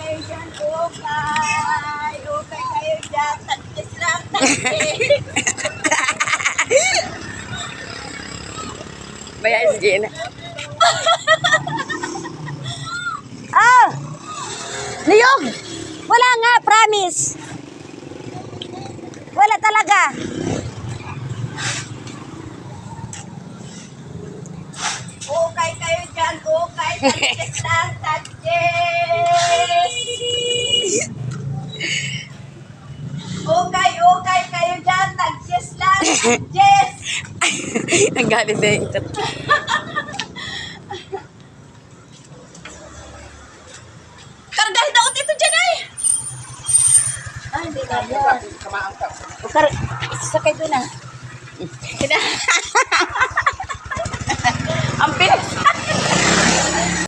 kayo dyan, okay. Okay kayo dyan. Tagkis lang, tagkis. Bayaan si Gina. Ah! Niyog! Wala nga, promise. Wala talaga. Okay kayo dyan, okay. Tagkis lang, tagkis. Okay, okay kayo dyan. Tagkis lang, tagkis. Ang galit na yung Kargahin daw dito dyan ay. Ay, hindi na yan. Sakay doon ah.